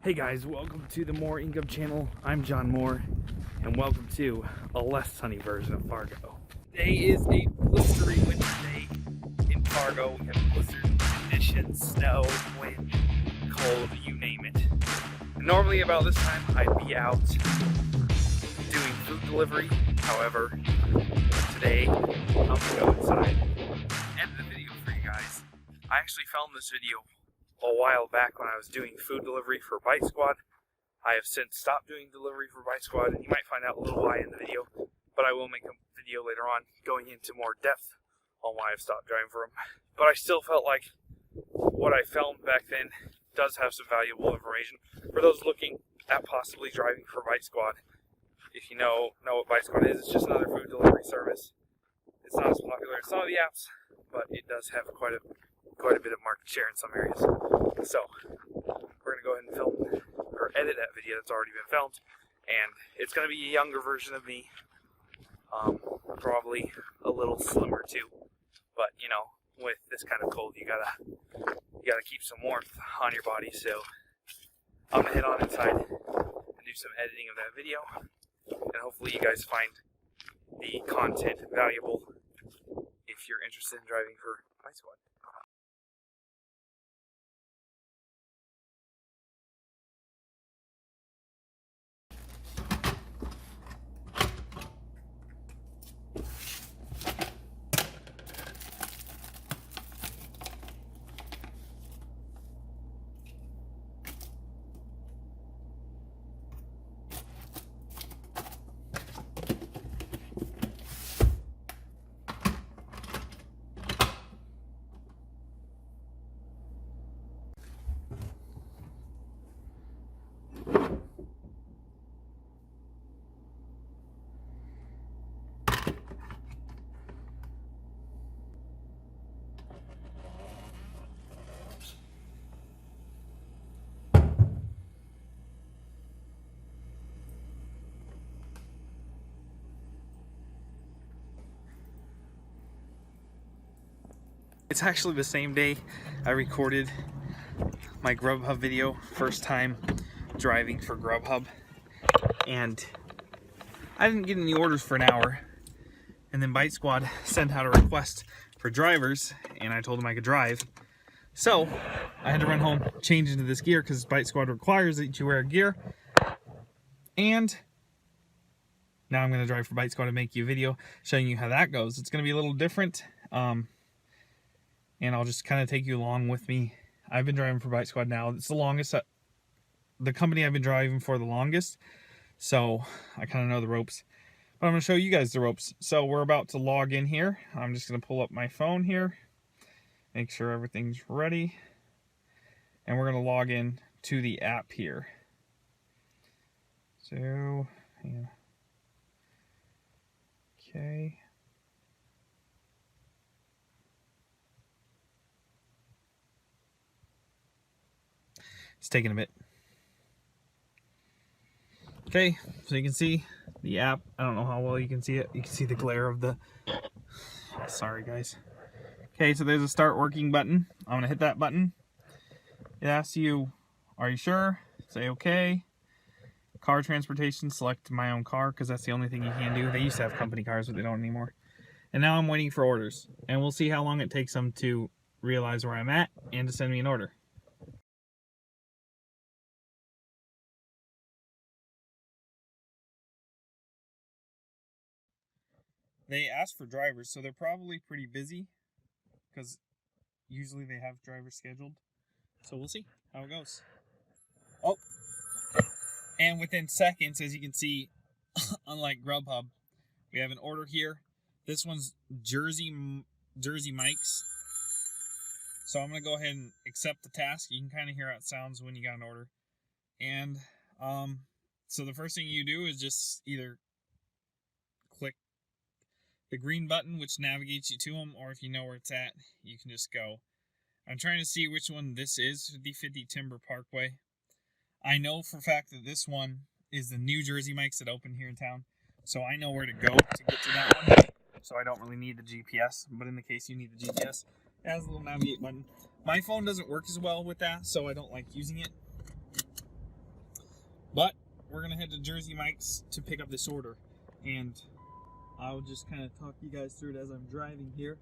Hey guys, welcome to the More Income channel. I'm John Moore, and welcome to a less sunny version of Fargo. Today is a blistery winter day in Fargo. We have blizzard conditions, snow, wind, cold, you name it. Normally about this time I'd be out doing food delivery. However, today I'm gonna go inside and edit the video for you guys. I actually filmed this video a while back when I was doing food delivery for Bite Squad. I have since stopped doing delivery for Bite Squad, and you might find out a little why in the video, but I will make a video later on going into more depth on why I've stopped driving for them. But I still felt like what I filmed back then does have some valuable information for those looking at possibly driving for Bite Squad. If you know what Bite Squad is, it's just another food delivery service. It's not as popular as some of the apps, but it does have quite a bit of market share in some areas. So we're going to go ahead and film or edit that video that's already been filmed, and it's going to be a younger version of me, probably a little slimmer too, but you know, with this kind of cold you gotta keep some warmth on your body. So I'm going to head on inside and do some editing of that video, and hopefully you guys find the content valuable if you're interested in driving for Bite Squad. It's actually the same day I recorded my Grubhub video, first time driving for Grubhub, and I didn't get any orders for an hour, and then Bite Squad sent out a request for drivers, and I told them I could drive. So I had to run home, change into this gear because Bite Squad requires that you wear gear, and now I'm going to drive for Bite Squad and make you a video showing you how that goes. It's going to be a little different. And I'll just kind of take you along with me. I've been driving for Bite Squad now. It's the longest, the company I've been driving for the longest. So I kind of know the ropes. But I'm going to show you guys the ropes. So we're about to log in here. I'm just going to pull up my phone here. Make sure everything's ready. And we're going to log in to the app here. So, yeah. Okay. It's taking a bit. Okay, so you can see the app. I don't know how well you can see it. You can see the glare of the... Sorry, guys. Okay, so there's a start working button. I'm going to hit that button. It asks you, are you sure? Say okay. Car transportation, select my own car because that's the only thing you can do. They used to have company cars, but they don't anymore. And now I'm waiting for orders. And we'll see how long it takes them to realize where I'm at and to send me an order. They asked for drivers, so they're probably pretty busy because usually they have drivers scheduled. So we'll see how it goes. Oh, and within seconds, as you can see, unlike Grubhub, we have an order here. This one's Jersey Mike's. So I'm going to go ahead and accept the task. You can kind of hear how it sounds when you got an order. And so the first thing you do is just either click the green button, which navigates you to them, or if you know where it's at, you can just go. I'm trying to see which one this is, 5050 Timber Parkway. I know for a fact that this one is the new Jersey Mike's that opened here in town, so I know where to go to get to that one, so I don't really need the GPS, but in the case you need the GPS, it has a little navigate button. My phone doesn't work as well with that, so I don't like using it. But we're gonna head to Jersey Mike's to pick up this order, and I'll just kind of talk you guys through it as I'm driving here.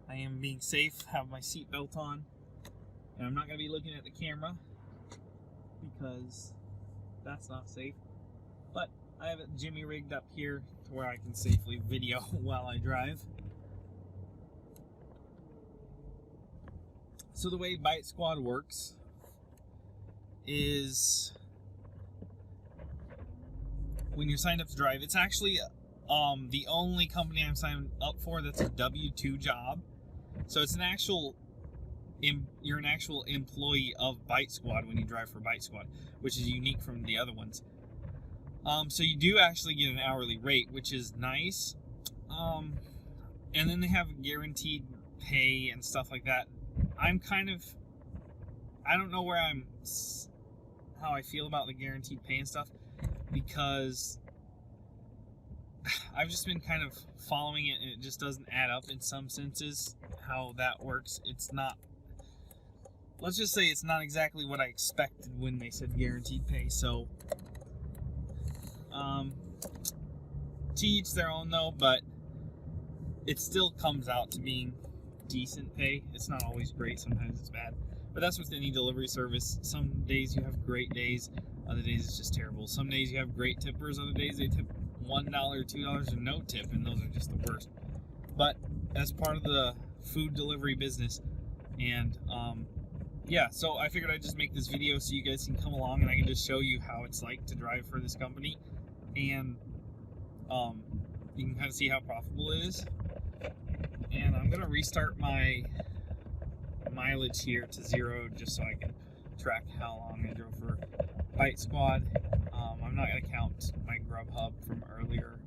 I am being safe, have my seatbelt on, and I'm not gonna be looking at the camera because that's not safe. But I have it Jimmy rigged up here to where I can safely video while I drive. So the way Bite Squad works is when you're signed up to drive, it's actually the only company I'm signed up for that's a W-2 job. So it's an actual, you're an actual employee of Bite Squad when you drive for Bite Squad, which is unique from the other ones. So you do actually get an hourly rate, which is nice. And then they have guaranteed pay and stuff like that. I don't know how I feel about the guaranteed pay and stuff, because I've just been kind of following it, and it just doesn't add up in some senses how that works. It's not, let's just say it's not exactly what I expected when they said guaranteed pay. So to each their own though, but it still comes out to being decent pay. It's not always great, sometimes it's bad, but that's with any delivery service. Some days you have great days, other days it's just terrible. Some days you have great tippers, other days they tip $1, $2 and no tip, and those are just the worst. But as part of the food delivery business, and yeah, so I figured I'd just make this video so you guys can come along and I can just show you how it's like to drive for this company, and you can kind of see how profitable it is. And I'm gonna restart my mileage here to 0 just so I can track how long I drove for Bite Squad. I'm not gonna count my Grubhub from earlier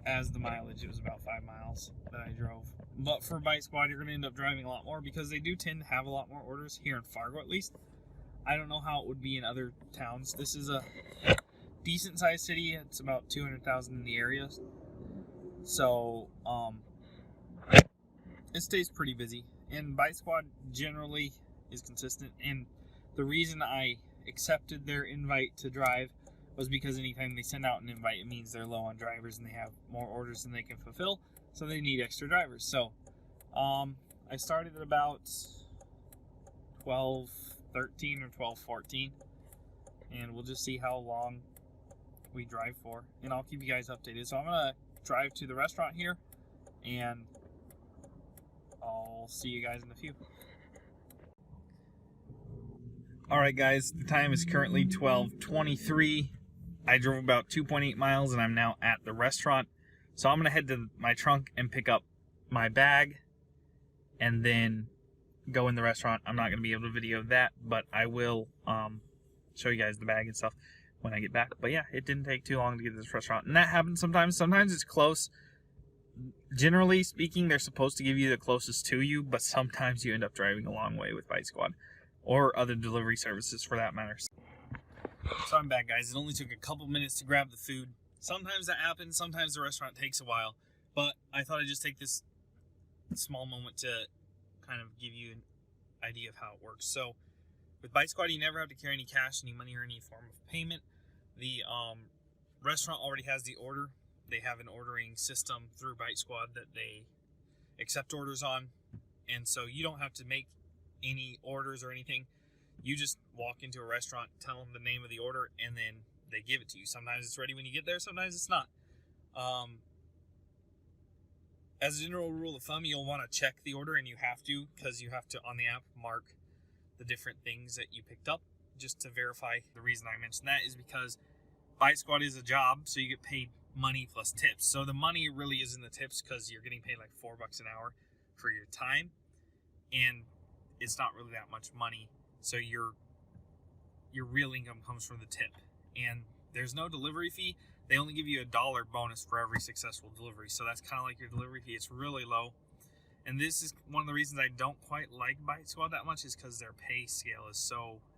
as the mileage. It was about 5 miles that I drove. But for Bite Squad, you're gonna end up driving a lot more because they do tend to have a lot more orders here in Fargo, at least. I don't know how it would be in other towns. This is a decent sized city. It's about 200,000 in the area. So, it stays pretty busy, and Bite Squad generally is consistent. And the reason I accepted their invite to drive was because anytime they send out an invite, it means they're low on drivers and they have more orders than they can fulfill, so they need extra drivers. So, I started at about 12:13 or 12:14, and we'll just see how long we drive for, and I'll keep you guys updated. So I'm gonna drive to the restaurant here, and I'll see you guys in a few. Alright guys, the time is currently 12:23. I drove about 2.8 miles and I'm now at the restaurant. So I'm going to head to my trunk and pick up my bag and then go in the restaurant. I'm not going to be able to video that, but I will show you guys the bag and stuff when I get back. But yeah, it didn't take too long to get to this restaurant, and that happens sometimes. Sometimes it's close. Generally speaking, they're supposed to give you the closest to you, but sometimes you end up driving a long way with Bite Squad or other delivery services for that matter. So I'm back, guys. It only took a couple minutes to grab the food. Sometimes that happens. Sometimes the restaurant takes a while, but I thought I'd just take this small moment to kind of give you an idea of how it works. So with Bite Squad, you never have to carry any cash, any money, or any form of payment. The restaurant already has the order. They have an ordering system through Bite Squad that they accept orders on, and so you don't have to make any orders or anything. You just walk into a restaurant, tell them the name of the order, and then they give it to you. Sometimes it's ready when you get there, sometimes it's not. As a general rule of thumb, you'll want to check the order, and you have to, because you have to, on the app, mark the different things that you picked up just to verify. The reason I mentioned that is because Bite Squad is a job, so you get paid money plus tips. So the money really isn't the tips, because you're getting paid like $4 an hour for your time, and it's not really that much money. So your real income comes from the tip, and there's no delivery fee. They only give you $1 bonus for every successful delivery, so that's kind of like your delivery fee. It's really low, and this is one of the reasons I don't quite like Bite Squad that much, is because their pay scale is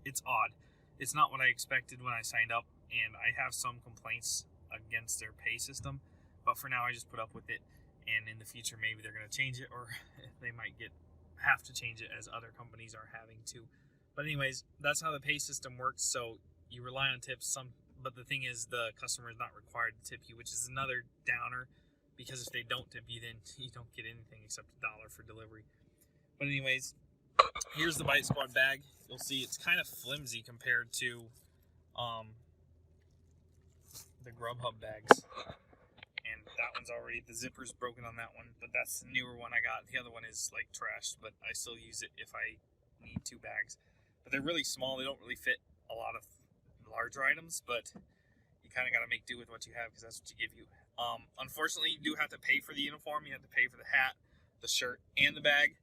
it's odd. It's not what I expected when I signed up, and I have some complaints against their pay system, but for now I just put up with it, and in the future maybe they're going to change it, or they might have to change it, as other companies are having to. But anyways, that's how the pay system works. So you rely on tips. But the thing is, the customer is not required to tip you, which is another downer, because if they don't tip you, then you don't get anything except $1 for delivery. But anyways, here's the Bite Squad bag. You'll see it's kind of flimsy compared to the Grubhub bags. And that one's already, the zipper's broken on that one, but that's the newer one I got. The other one is like trashed, but I still use it if I need 2 bags. But they're really small. They don't really fit a lot of larger items, but you kind of got to make do with what you have, because that's what you give you. Unfortunately, you do have to pay for the uniform. You have to pay for the hat, the shirt, and the bag.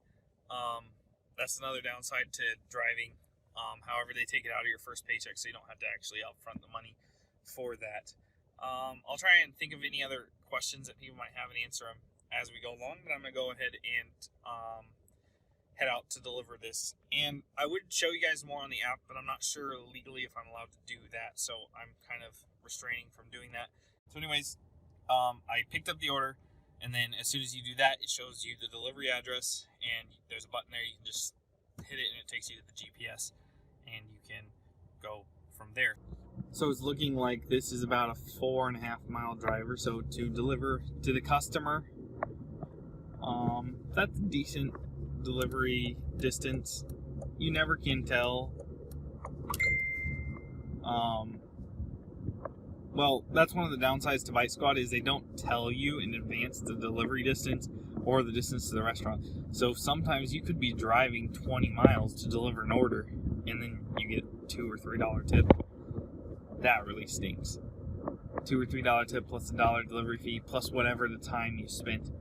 That's another downside to driving. However, they take it out of your first paycheck, so you don't have to actually upfront the money for that. I'll try and think of any other questions that people might have and answer them as we go along, but I'm going to go ahead and head out to deliver this. And I would show you guys more on the app, but I'm not sure legally if I'm allowed to do that, so I'm kind of restraining from doing that. So anyways, I picked up the order, and then as soon as you do that, it shows you the delivery address, and there's a button there. You can just hit it, and it takes you to the GPS, and you can go from there. So it's looking like this is about a 4.5 mile drive or so to deliver to the customer. That's a decent delivery distance. You never can tell. Well, that's one of the downsides to Bite Squad, is they don't tell you in advance the delivery distance or the distance to the restaurant. So sometimes you could be driving 20 miles to deliver an order, and then you get $2 or $3 tip. That really stinks. $2 or $3 tip plus a $1 delivery fee plus whatever the time you spent.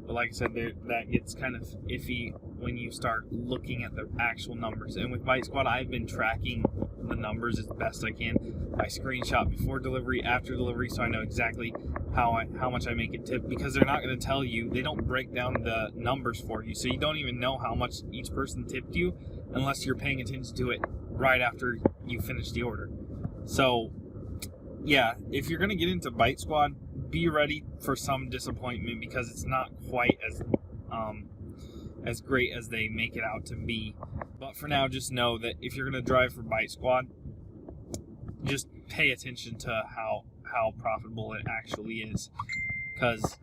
But like I said, that gets kind of iffy when you start looking at the actual numbers. And with Bite Squad, I've been tracking the numbers as best I can. I screenshot before delivery, after delivery, so I know exactly how much I make a tip, because they're not going to tell you. They don't break down the numbers for you, so you don't even know how much each person tipped you unless you're paying attention to it right after you finish the order. So yeah, if you're going to get into Bite Squad, be ready for some disappointment, because it's not quite as great as they make it out to be. But for now, just know that if you're going to drive for Bite Squad, just pay attention to how profitable it actually is, because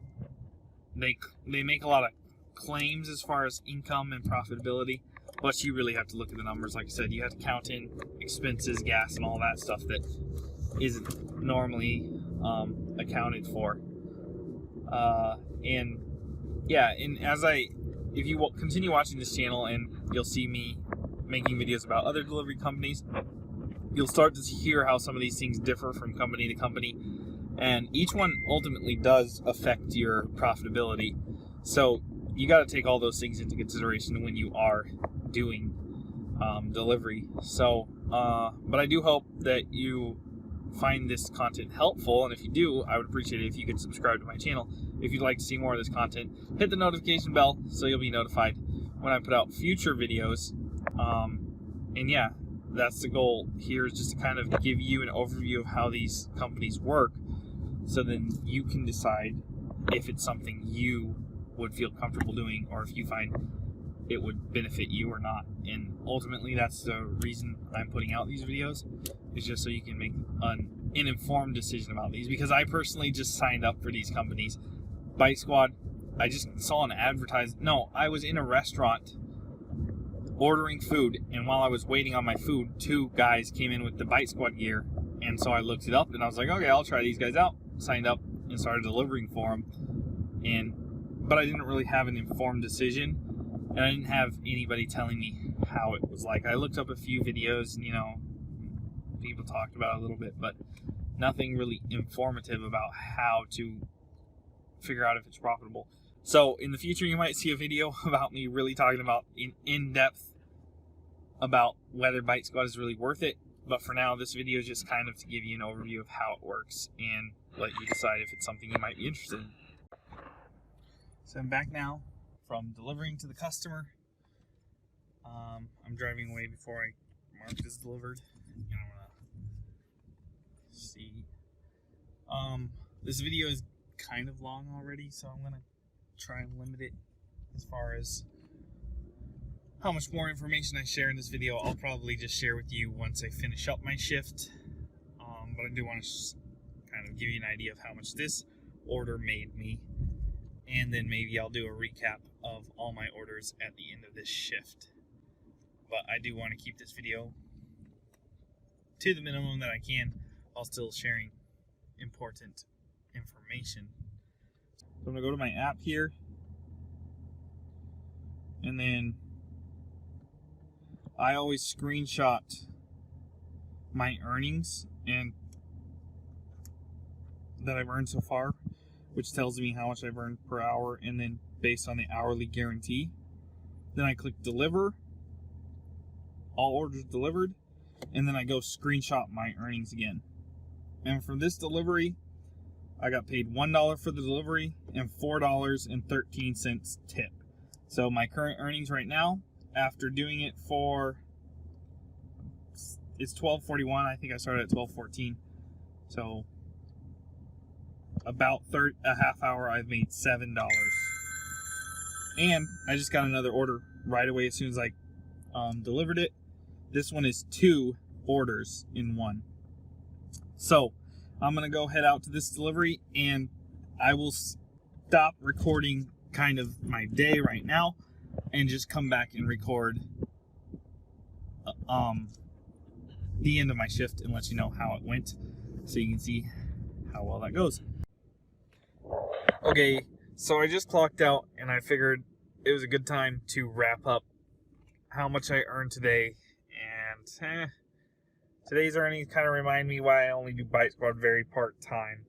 they make a lot of claims as far as income and profitability, but you really have to look at the numbers. Like I said, you have to count in expenses, gas, and all that stuff that isn't normally accounted for. And yeah, and if you will continue watching this channel, and you'll see me making videos about other delivery companies, you'll start to hear how some of these things differ from company to company, and each one ultimately does affect your profitability. So you got to take all those things into consideration when you are doing delivery. So but I do hope that you find this content helpful, and if you do, I would appreciate it if you could subscribe to my channel. If you'd like to see more of this content, hit the notification bell so you'll be notified when I put out future videos. And yeah, that's the goal here, is just to kind of give you an overview of how these companies work, so then you can decide if it's something you would feel comfortable doing, or if you find it would benefit you or not. And ultimately, that's the reason I'm putting out these videos, is just so you can make an informed decision about these. Because I personally just signed up for these companies. Bite Squad, I just saw an advertisement. No, I was in a restaurant ordering food, and while I was waiting on my food, 2 guys came in with the Bite Squad gear, and so I looked it up, and I was like, okay, I'll try these guys out. Signed up and started delivering for them. But I didn't really have an informed decision, and I didn't have anybody telling me how it was like. I looked up a few videos, and people talked about it a little bit, but nothing really informative about how to figure out if it's profitable. So in the future, you might see a video about me really talking about in depth about whether Bite Squad is really worth it. But for now, this video is just kind of to give you an overview of how it works and let you decide if it's something you might be interested in. So I'm back now from delivering to the customer. I'm driving away before I mark this delivered. And I'm gonna see. This video is kind of long already, so I'm gonna try and limit it as far as How much more information I share in this video, I'll probably just share with you once I finish up my shift. But I do want to kind of give you an idea of how much this order made me. And then maybe I'll do a recap of all my orders at the end of this shift. But I do want to keep this video to the minimum that I can while still sharing important information. So I'm going to go to my app here. And then I always screenshot my earnings and that I've earned so far, which tells me how much I've earned per hour, and then based on the hourly guarantee. Then I click deliver, all orders delivered, and then I go screenshot my earnings again. And for this delivery, I got paid $1 for the delivery and $4.13 tip. So my current earnings right now, after doing it for, it's 12:41. I think I started at 12:14. So about a half hour, I've made $7. And I just got another order right away as soon as I delivered it. This one is 2 orders in one. So I'm gonna go head out to this delivery, and I will stop recording kind of my day right now and just come back and record the end of my shift and let you know how it went, so you can see how well that goes. Okay, so I just clocked out, and I figured it was a good time to wrap up how much I earned today. And today's earnings kind of remind me why I only do Bite Squad very part-time.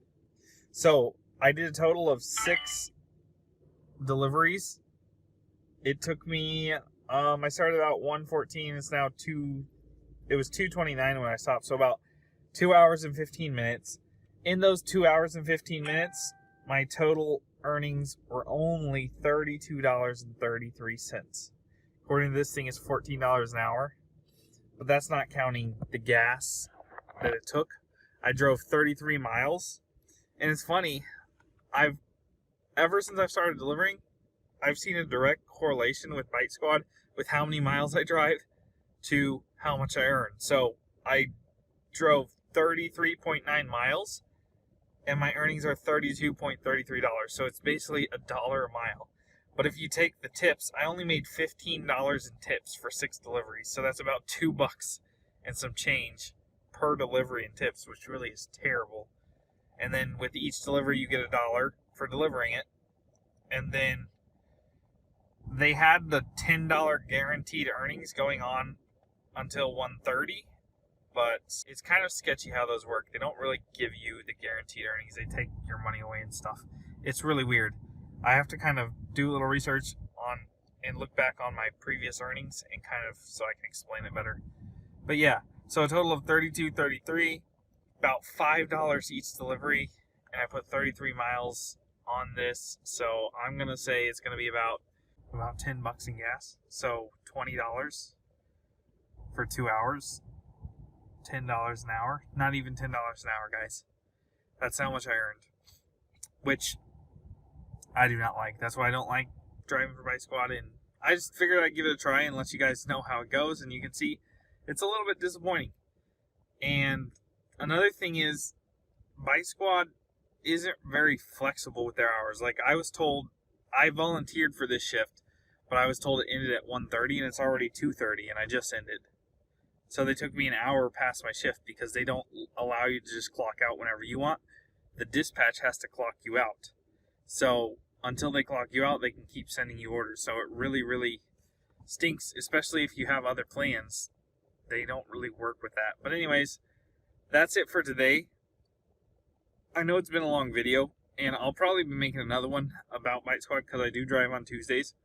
So I did a total of 6 deliveries. It took me, I started about 1:14. It's now it was 2:29 when I stopped. So about 2 hours and 15 minutes. In those 2 hours and 15 minutes, my total earnings were only $32.33. According to this thing, it's $14 an hour. But that's not counting the gas that it took. I drove 33 miles. And it's funny, ever since I've started delivering, I've seen a direct correlation with Bite Squad with how many miles I drive to how much I earn. So I drove 33.9 miles, and my earnings are $32.33. So it's basically $1 a mile. But if you take the tips, I only made $15 in tips for 6 deliveries. So that's about $2 and some change per delivery in tips, which really is terrible. And then with each delivery, you get $1 for delivering it. And then they had the $10 guaranteed earnings going on until 1:30. But it's kind of sketchy how those work. They don't really give you the guaranteed earnings. They take your money away and stuff. It's really weird. I have to kind of do a little research on and look back on my previous earnings and kind of so I can explain it better. But yeah, so a total of $32.33, about $5 each delivery, and I put 33 miles on this. So I'm gonna say it's gonna be about $10 in gas. So $20 for 2 hours. $10 an hour. Not even $10 an hour, guys. That's how much I earned. Which I do not like. That's why I don't like driving for Bite Squad. And I just figured I'd give it a try and let you guys know how it goes. And you can see it's a little bit disappointing. And another thing is, Bite Squad isn't very flexible with their hours. Like I was told, I volunteered for this shift, but I was told it ended at 1:30 and it's already 2:30 and I just ended. So they took me an hour past my shift because they don't allow you to just clock out whenever you want. The dispatch has to clock you out. So until they clock you out, they can keep sending you orders. So it really, really stinks, especially if you have other plans. They don't really work with that. But anyways, that's it for today. I know it's been a long video, and I'll probably be making another one about Bite Squad because I do drive on Tuesdays.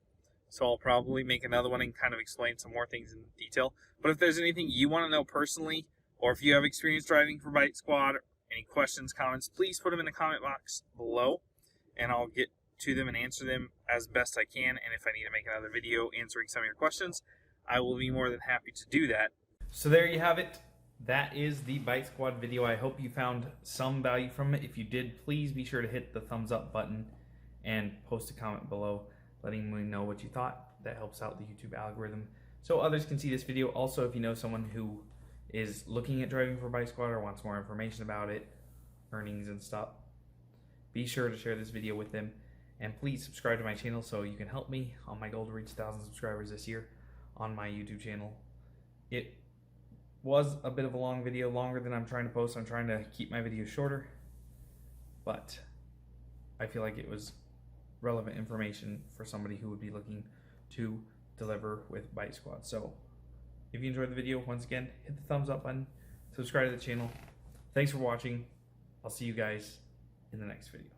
So I'll probably make another one and kind of explain some more things in detail. But if there's anything you want to know personally, or if you have experience driving for Bite Squad, or any questions, comments, please put them in the comment box below, and I'll get to them and answer them as best I can. And if I need to make another video answering some of your questions, I will be more than happy to do that. So there you have it. That is the Bite Squad video. I hope you found some value from it. If you did, please be sure to hit the thumbs up button and post a comment below letting me know what you thought. that helps out the YouTube algorithm so others can see this video. Also, if you know someone who is looking at driving for Bike Squad or wants more information about it, earnings and stuff, be sure to share this video with them. And please subscribe to my channel so you can help me on my goal to reach 1,000 subscribers this year on my YouTube channel. It was a bit of a long video, longer than I'm trying to post. I'm trying to keep my videos shorter, but I feel like it was relevant information for somebody who would be looking to deliver with Bike Squad. So if you enjoyed the video, once again, hit the thumbs up button, subscribe to the channel. Thanks for watching. I'll see you guys in the next video.